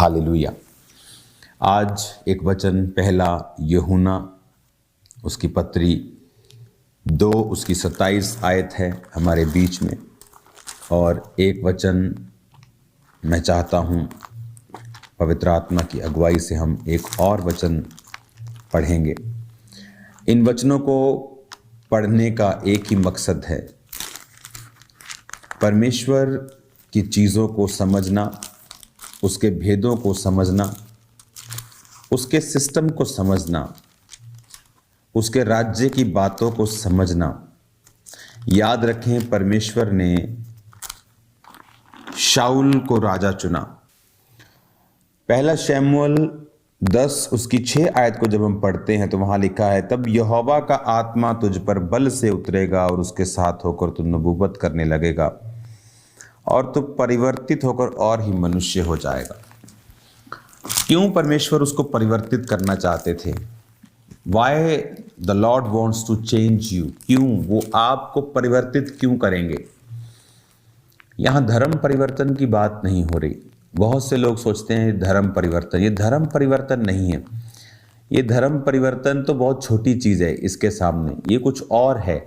Hallelujah. आज एक वचन पहला यूहन्ना उसकी पत्री 2 उसकी 27 आयत है हमारे बीच में, और एक वचन मैं चाहता हूँ पवित्र आत्मा की अगुवाई से हम एक और वचन पढ़ेंगे। इन वचनों को पढ़ने का एक ही मकसद है, परमेश्वर की चीज़ों को समझना, उसके भेदों को समझना, उसके सिस्टम को समझना, उसके राज्य की बातों को समझना। याद रखें, परमेश्वर ने शाऊल को राजा चुना। पहला शमूएल 10 उसकी 6 आयत को जब हम पढ़ते हैं तो वहां लिखा है, तब यहोवा का आत्मा तुझ पर बल से उतरेगा और उसके साथ होकर तू नबूवत करने लगेगा और तू परिवर्तित होकर और ही मनुष्य हो जाएगा। क्यों परमेश्वर उसको परिवर्तित करना चाहते थे? Why the Lord wants to change you? क्यों वो आपको परिवर्तित क्यों करेंगे? यहां धर्म परिवर्तन की बात नहीं हो रही। बहुत से लोग सोचते हैं धर्म परिवर्तन, ये धर्म परिवर्तन नहीं है। ये धर्म परिवर्तन तो बहुत छोटी चीज है इसके सामने, ये कुछ और है।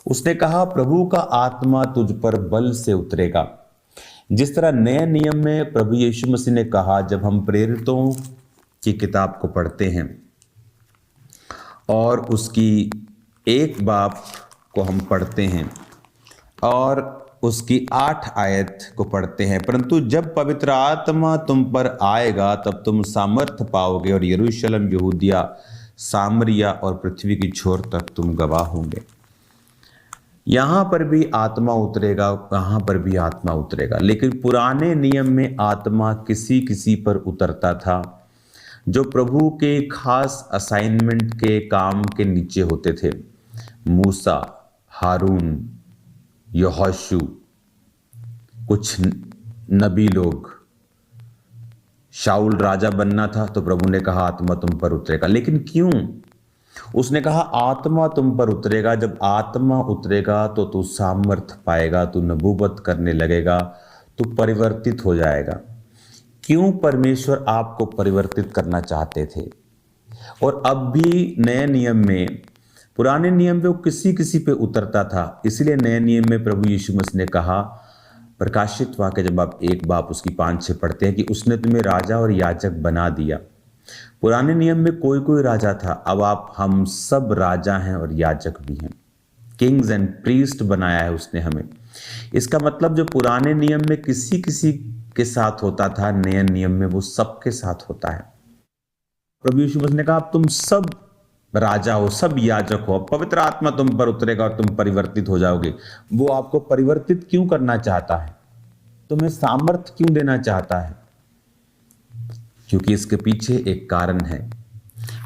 उसने कहा प्रभु का आत्मा तुझ पर बल से उतरेगा। जिस तरह नए नियम में प्रभु यीशु मसीह ने कहा, जब हम प्रेरितों की किताब को पढ़ते हैं और उसकी 1 बाब को हम पढ़ते हैं और उसकी 8 आयत को पढ़ते हैं, परंतु जब पवित्र आत्मा तुम पर आएगा तब तुम सामर्थ पाओगे और यरूशलेम, यहूदिया, सामरिया और पृथ्वी की छोर तक तुम गवाह होंगे। यहां पर भी आत्मा उतरेगा, कहां पर भी आत्मा उतरेगा। लेकिन पुराने नियम में आत्मा किसी किसी पर उतरता था जो प्रभु के खास असाइनमेंट के काम के नीचे होते थे। मूसा, हारून, यहोशू, कुछ नबी लोग। शाऊल राजा बनना था तो प्रभु ने कहा आत्मा तुम पर उतरेगा। लेकिन क्यों? उसने कहा आत्मा तुम पर उतरेगा। जब आत्मा उतरेगा तो तू सामर्थ पाएगा, तू नबूवत करने लगेगा, तू परिवर्तित हो जाएगा। क्यों परमेश्वर आपको परिवर्तित करना चाहते थे? और अब भी नए नियम में, पुराने नियम पे वो किसी किसी पे उतरता था, इसलिए नए नियम में प्रभु यीशु मसीह ने कहा, प्रकाशित वाक्य जब आप 1 बाब उसकी 5-6 पढ़ते हैं, कि उसने तुम्हें राजा और याजक बना दिया। पुराने नियम में कोई कोई राजा था, अब हम सब राजा हैं और याजक भी हैं। किंग्स एंड प्रीस्ट बनाया है उसने हमें। इसका मतलब जो पुराने नियम में किसी किसी के साथ होता था, नए नियम में वो सबके साथ होता है। प्रभु यीशु मसीह ने कहा तुम सब राजा हो, सब याजक हो, पवित्र आत्मा तुम पर उतरेगा और तुम परिवर्तित हो जाओगे। वो आपको परिवर्तित क्यों करना चाहता है? तुम्हें सामर्थ क्यों देना चाहता है? क्योंकि इसके पीछे एक कारण है।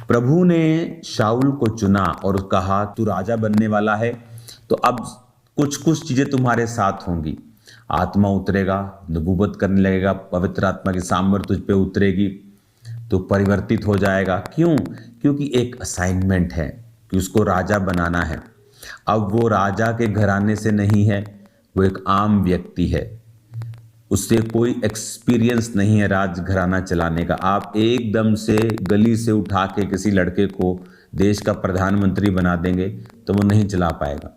प्रभु ने शाऊल को चुना और कहा तू राजा बनने वाला है, तो अब कुछ कुछ चीजें तुम्हारे साथ होंगी। आत्मा उतरेगा, नबूवत करने लगेगा, पवित्र आत्मा की सामर्थ तुझ पे उतरेगी, तो परिवर्तित हो जाएगा। क्यों? क्योंकि एक असाइनमेंट है कि उसको राजा बनाना है। अब वो राजा के घराने से नहीं है, वो एक आम व्यक्ति है, उससे कोई एक्सपीरियंस नहीं है राजघराना चलाने का। आप एकदम से गली से उठा के किसी लड़के को देश का प्रधानमंत्री बना देंगे तो वो नहीं चला पाएगा।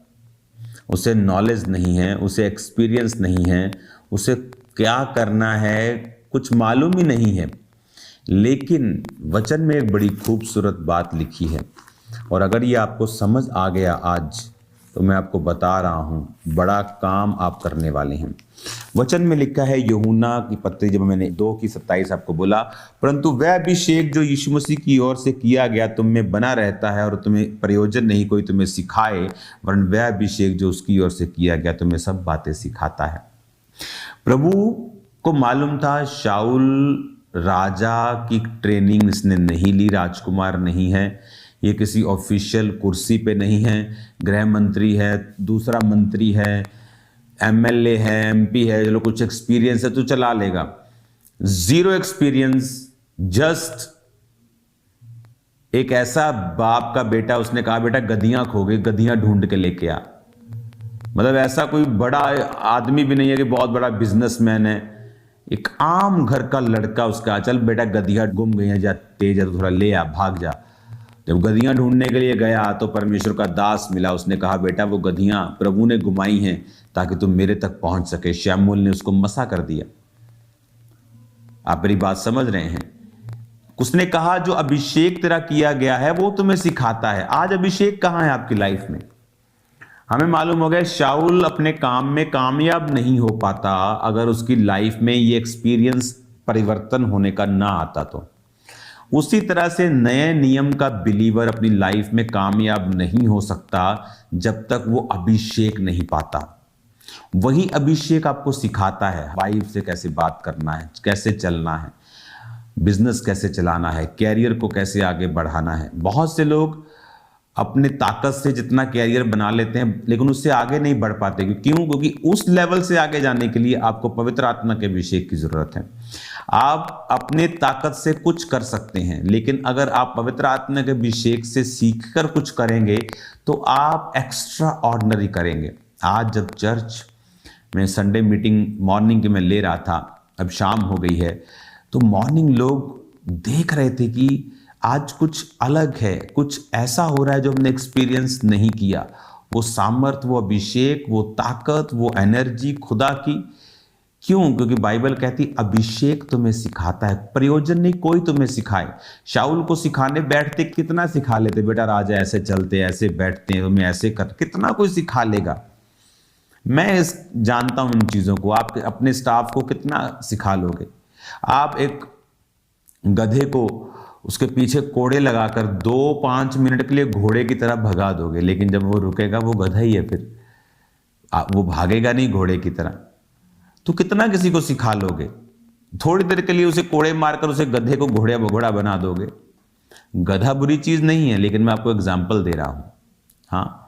उसे नॉलेज नहीं है, उसे एक्सपीरियंस नहीं है, उसे क्या करना है कुछ मालूम ही नहीं है। लेकिन वचन में एक बड़ी खूबसूरत बात लिखी है, और अगर ये आपको समझ आ गया आज, तो मैं आपको बता रहा हूं बड़ा काम आप करने वाले हैं। वचन में लिखा है, यूहन्ना की पत्री जब मैंने 2 की 27 आपको बोला, परंतु वह अभिषेक जो यीशु मसीह की ओर से किया गया तुम में बना रहता है और तुम्हें प्रयोजन नहीं कोई तुम्हें सिखाए, वरन वह अभिषेक जो उसकी ओर से किया गया तुम्हें सब बातें सिखाता है। प्रभु को मालूम था शाऊल राजा की ट्रेनिंग इसने नहीं ली, राजकुमार नहीं है, ये किसी ऑफिशियल कुर्सी पे नहीं है, गृह मंत्री है, दूसरा मंत्री है, एमएलए है, एमपी है, चलो कुछ एक्सपीरियंस है तो चला लेगा। 0 एक्सपीरियंस, जस्ट एक ऐसा बाप का बेटा, उसने कहा बेटा गधियां खो गई, गधियां ढूंढ के लेके आ। मतलब ऐसा कोई बड़ा आदमी भी नहीं है कि बहुत बड़ा बिजनेसमैन है, एक आम घर का लड़का उसका, चल बेटा गधिया गुम गई है, जा तेज है तो थोड़ा ले आ, भाग जा। जब गधियां ढूंढने के लिए गया तो परमेश्वर का दास मिला, उसने कहा बेटा वो गधियां प्रभु ने घुमाई हैं ताकि तुम मेरे तक पहुंच सके। शमूएल ने उसको मसा कर दिया। आप मेरी बात समझ रहे हैं? उसने कहा जो अभिषेक तेरा किया गया है वो तुम्हें सिखाता है। आज अभिषेक कहां है आपकी लाइफ में? हमें मालूम हो गया शाऊल अपने काम में कामयाब नहीं हो पाता अगर उसकी लाइफ में ये एक्सपीरियंस परिवर्तन होने का ना आता। तो उसी तरह से नए नियम का बिलीवर अपनी लाइफ में कामयाब नहीं हो सकता जब तक वो अभिषेक नहीं पाता। वही अभिषेक आपको सिखाता है वाइफ से कैसे बात करना है, कैसे चलना है, बिजनेस कैसे चलाना है, कैरियर को कैसे आगे बढ़ाना है। बहुत से लोग अपने ताकत से जितना कैरियर बना लेते हैं लेकिन उससे आगे नहीं बढ़ पाते। क्यों? क्योंकि उस लेवल से आगे जाने के लिए आपको पवित्र आत्मा के अभिषेक की जरूरत है। आप अपने ताकत से कुछ कर सकते हैं लेकिन अगर आप पवित्र आत्मा के अभिषेक से सीखकर कुछ करेंगे तो आप एक्स्ट्रा ऑर्डिनरी करेंगे। आज जब चर्च में संडे मीटिंग मॉर्निंग की मैं ले रहा था, अब शाम हो गई है, तो मॉर्निंग लोग देख रहे थे कि आज कुछ अलग है, कुछ ऐसा हो रहा है जो हमने एक्सपीरियंस नहीं किया। वो सामर्थ, वो अभिषेक, वो ताकत, वो एनर्जी खुदा की। क्यों? क्योंकि बाइबल कहती अभिषेक तुम्हें सिखाता है, प्रयोजन नहीं कोई तुम्हें सिखाए। शाऊल को सिखाने बैठते कितना सिखा लेते, बेटा राजा ऐसे चलते, ऐसे बैठते, तुम्हें ऐसे कर, कितना कोई सिखा लेगा। मैं जानता हूं इन चीजों को। आप अपने स्टाफ को कितना सिखा लोगे? आप एक गधे को उसके पीछे कोड़े लगाकर 2-5 मिनट के लिए घोड़े की तरह भगा दोगे, लेकिन जब वो रुकेगा वो गधा ही है, फिर वो भागेगा नहीं घोड़े की तरह। तो कितना किसी को सिखा लोगे? थोड़ी देर के लिए उसे कोड़े मारकर उसे गधे को घोड़ा बना दोगे। गधा बुरी चीज नहीं है, लेकिन मैं आपको एग्जाम्पल दे रहा हूं। हाँ,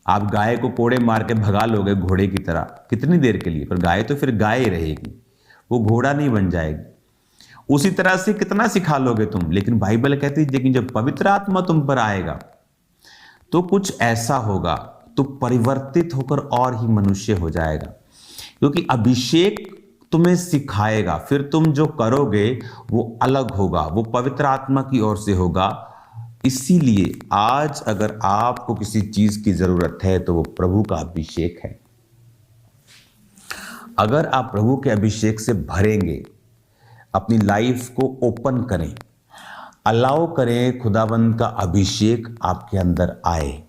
आप गाय को कोड़े मार के भगा लोगे घोड़े की तरह कितनी देर के लिए, पर गाय तो फिर गाय रहेगी, वो घोड़ा नहीं बन जाएगी। उसी तरह से कितना सिखा लोगे तुम? लेकिन बाइबल कहती है लेकिन जब पवित्र आत्मा तुम पर आएगा तो कुछ ऐसा होगा, तो परिवर्तित होकर और ही मनुष्य हो जाएगा। क्योंकि अभिषेक तुम्हें सिखाएगा, फिर तुम जो करोगे वो अलग होगा, वो पवित्र आत्मा की ओर से होगा। इसीलिए आज अगर आपको किसी चीज की जरूरत है तो वो प्रभु का अभिषेक है। अगर आप प्रभु के अभिषेक से भरेंगे, अपनी लाइफ को ओपन करें, अलाउ करें खुदावंद का अभिषेक आपके अंदर आए।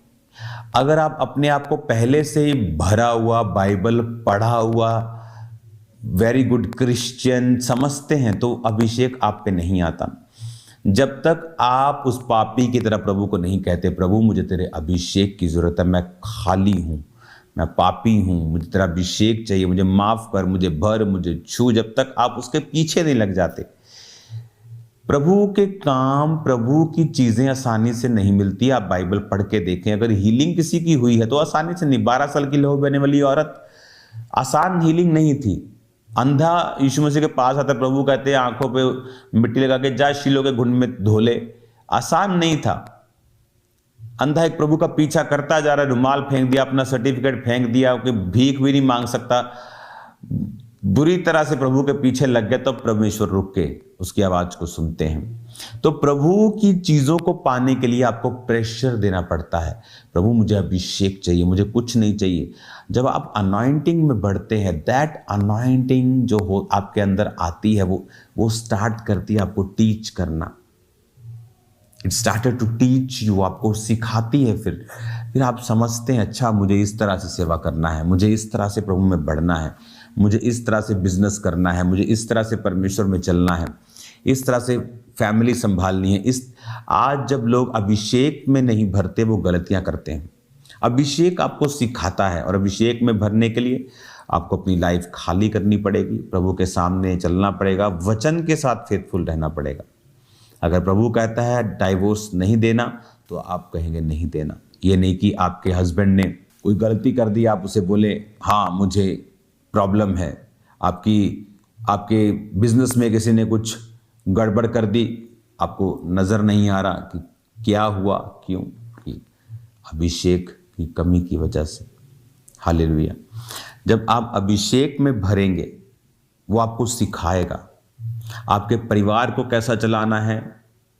अगर आप अपने आप को पहले से ही भरा हुआ, बाइबल पढ़ा हुआ, वेरी गुड क्रिश्चियन समझते हैं तो अभिषेक आप पे नहीं आता। जब तक आप उस पापी की तरह प्रभु को नहीं कहते प्रभु मुझे तेरे अभिषेक की जरूरत है, मैं खाली हूं, मैं पापी हूं, मुझे तेरा अभिषेक चाहिए, मुझे माफ कर, मुझे भर, मुझे छू, जब तक आप उसके पीछे नहीं लग जाते। प्रभु के काम, प्रभु की चीजें आसानी से नहीं मिलती। आप बाइबल पढ़ के देखें, अगर हीलिंग किसी की हुई है तो आसानी से नहीं। 12 साल की लहू बहने वाली औरत, आसान हीलिंग नहीं थी। अंधा यीशु मसीह के पास आता, प्रभु कहते हैं आंखों पे मिट्टी लगा के जा शीलो के घुंड में धो ले, आसान नहीं था। अंधा एक प्रभु का पीछा करता जा रहा है, रुमाल फेंक दिया, अपना सर्टिफिकेट फेंक दिया, भीख भी नहीं मांग सकता, बुरी तरह से प्रभु के पीछे लग गया, तब परमेश्वर रुक के उसकी आवाज को सुनते हैं। तो प्रभु की चीजों को पाने के लिए आपको प्रेशर देना पड़ता है। प्रभु मुझे अभिषेक चाहिए, मुझे कुछ नहीं चाहिए। जब आप अनॉइंटिंग में बढ़ते हैं, दैट अनॉइंटिंग जो हो आपके अंदर आती है वो स्टार्ट करती है आपको टीच करना। It started to teach you, आपको सिखाती है। फिर आप समझते हैं अच्छा मुझे इस तरह से सेवा करना है, मुझे इस तरह से प्रभु में बढ़ना है, मुझे इस तरह से बिजनेस करना है, मुझे इस तरह से परमेश्वर में चलना है, इस तरह से फैमिली संभालनी है। आज जब लोग अभिषेक में नहीं भरते वो गलतियां करते हैं। अभिषेक आपको सिखाता है और अभिषेक में भरने के लिए आपको अपनी लाइफ खाली करनी पड़ेगी, प्रभु के सामने चलना पड़ेगा, वचन के साथ फेथफुल रहना पड़ेगा। अगर प्रभु कहता है डाइवोर्स नहीं देना तो आप कहेंगे नहीं देना। ये नहीं कि आपके हस्बैंड ने कोई गलती कर दी आप उसे बोले हाँ मुझे प्रॉब्लम है, आपके बिजनेस में किसी ने कुछ गड़बड़ कर दी, आपको नजर नहीं आ रहा कि क्या हुआ, क्यों? कि अभिषेक की कमी की वजह से। हालेलुया। जब आप अभिषेक में भरेंगे वो आपको सिखाएगा। आपके परिवार को कैसा चलाना है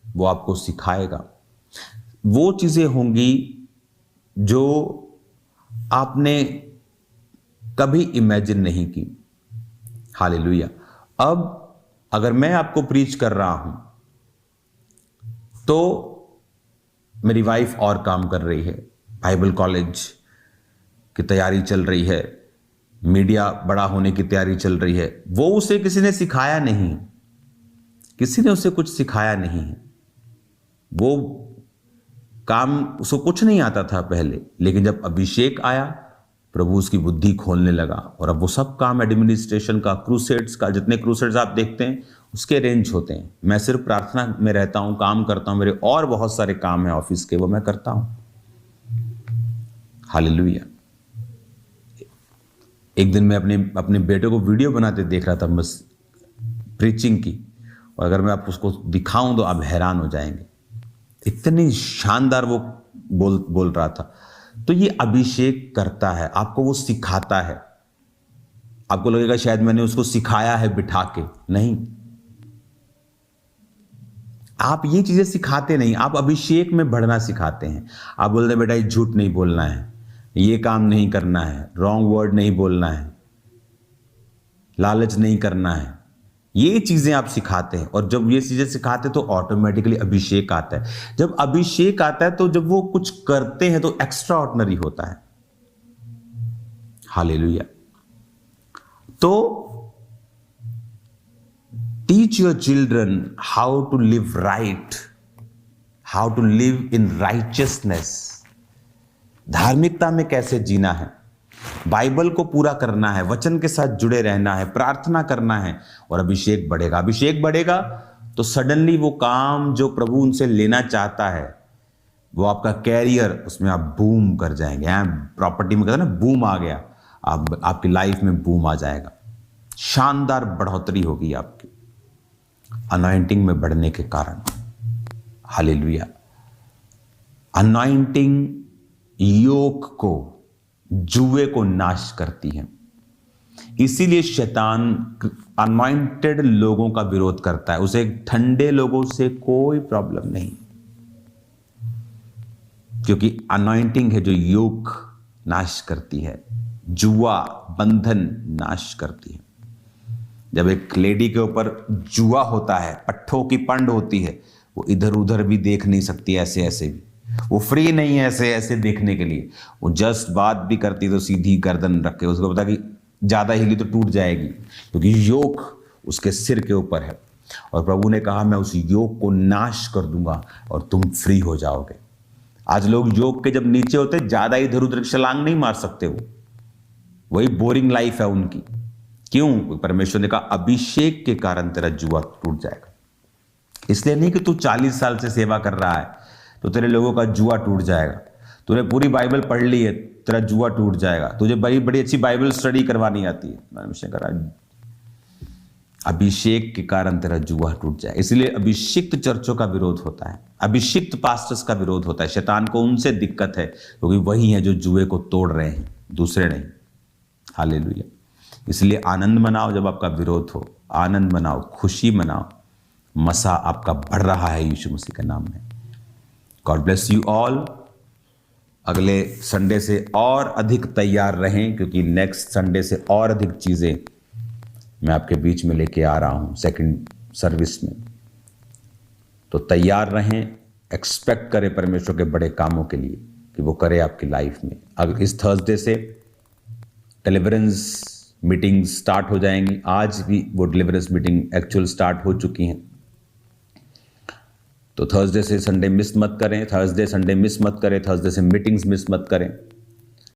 वो आपको सिखाएगा। वो चीज़ें होंगी जो आपने कभी इमेजिन नहीं की। हालेलुया। अब अगर मैं आपको प्रीच कर रहा हूं तो मेरी वाइफ और काम कर रही है, बाइबल कॉलेज की तैयारी चल रही है, मीडिया बड़ा होने की तैयारी चल रही है। वो उसे किसी ने सिखाया नहीं, किसी ने उसे कुछ सिखाया नहीं है। वो काम उसको कुछ नहीं आता था पहले, लेकिन जब अभिषेक आया प्रभु उसकी बुद्धि खोलने लगा और अब वो सब काम एडमिनिस्ट्रेशन का, क्रूसेड्स का, जितने क्रूसेड्स आप देखते हैं उसके रेंज होते हैं। मैं सिर्फ प्रार्थना में रहता हूं, काम करता हूं, मेरे और बहुत सारे काम हैं ऑफिस के, वो मैं करता हूं। हालेलुया। एक दिन मैं अपने बेटे को वीडियो बनाते देख रहा था बस प्रीचिंग की, और अगर मैं आप उसको दिखाऊं तो आप हैरान हो जाएंगे, इतनी शानदार वो बोल रहा था। तो ये अभिषेक करता है, आपको वो सिखाता है। आपको लगेगा शायद मैंने उसको सिखाया है बिठा के, नहीं, आप ये चीजें सिखाते नहीं, आप अभिषेक में बढ़ना सिखाते हैं। आप बोलते हैं बेटा ये झूठ नहीं बोलना है, ये काम नहीं करना है, रॉन्ग वर्ड नहीं बोलना है, लालच नहीं करना है, ये चीजें आप सिखाते हैं। और जब ये चीजें सिखाते हैं तो ऑटोमेटिकली अभिषेक आता है। जब अभिषेक आता है तो जब वो कुछ करते हैं तो एक्स्ट्रा ऑर्डिनरी होता है। हालेलुया। तो teach your children how to live right, how to live in righteousness. धार्मिकता में कैसे जीना है, बाइबल को पूरा करना है, वचन के साथ जुड़े रहना है, प्रार्थना करना है, और अभिषेक बढ़ेगा। अभिषेक बढ़ेगा तो सडनली वो काम जो प्रभु उनसे लेना चाहता है, वो आपका कैरियर, उसमें आप बूम कर जाएंगे। प्रॉपर्टी में कहते हैं ना बूम आ गया, आपकी लाइफ में बूम आ जाएगा, शानदार बढ़ोतरी होगी आपकी अनॉइंटिंग में बढ़ने के कारण। हालेलुया। अनॉइंटिंग योक को, जुए को नाश करती है। इसीलिए शैतान अनॉइंटेड लोगों का विरोध करता है, उसे ठंडे लोगों से कोई प्रॉब्लम नहीं, क्योंकि अनॉइंटिंग है जो योक नाश करती है, जुआ बंधन नाश करती है। जब एक लेडी के ऊपर जुआ होता है, पट्ठों की पंड होती है, वो इधर उधर भी देख नहीं सकती, ऐसे ऐसे भी, वो फ्री नहीं है ऐसे ऐसे देखने के लिए। वो जस्ट बात भी करती तो सीधी गर्दन रख के, उसको पता कि ज्यादा हिली तो टूट जाएगी, क्योंकि योक उसके सिर के ऊपर है। और प्रभु ने कहा मैं उस योक को नाश कर दूंगा और तुम फ्री हो जाओगे। आज लोग योक के जब नीचे होते ज्यादा इधर उधर छलांग नहीं मार सकते, वो वही बोरिंग लाइफ है उनकी। क्यों? परमेश्वर ने कहा अभिषेक के कारण तेरा जुआ टूट जाएगा। इसलिए नहीं कि तू 40 साल से सेवा कर रहा है तो तेरे लोगों का जुआ टूट जाएगा, तूने पूरी बाइबल पढ़ ली है तेरा जुआ टूट जाएगा, तुझे बड़ी बड़ी अच्छी बाइबल स्टडी करवानी आती है, परमेश्वर कह रहा है अभिषेक के कारण तेरा जुआ टूट जाए। इसलिए अभिषिक्त चर्चों का विरोध होता है, अभिषिक्त पास्टर्स का विरोध होता है। शैतान को उनसे दिक्कत है क्योंकि वही है जो जुए को तोड़ रहे हैं, दूसरे नहीं। हालेलुया। इसलिए आनंद मनाओ जब आपका विरोध हो, आनंद मनाओ, खुशी मनाओ, मसा आपका बढ़ रहा है यीशु मसीह के नाम में। God bless you all. अगले संडे से और अधिक तैयार रहें, क्योंकि नेक्स्ट संडे से और अधिक चीज़ें मैं आपके बीच में लेके आ रहा हूं सेकंड सर्विस में। तो तैयार रहें, एक्सपेक्ट करें परमेश्वर के बड़े कामों के लिए कि वो करे आपकी लाइफ में। अगर इस थर्सडे से डिलीवरेंस मीटिंग स्टार्ट हो जाएंगी, आज भी वो डिलीवरेंस मीटिंग एक्चुअल स्टार्ट हो चुकी हैं। तो थर्सडे से संडे मिस मत करें, थर्सडे संडे मिस मत करें, थर्सडे से मीटिंग्स मिस मत करें।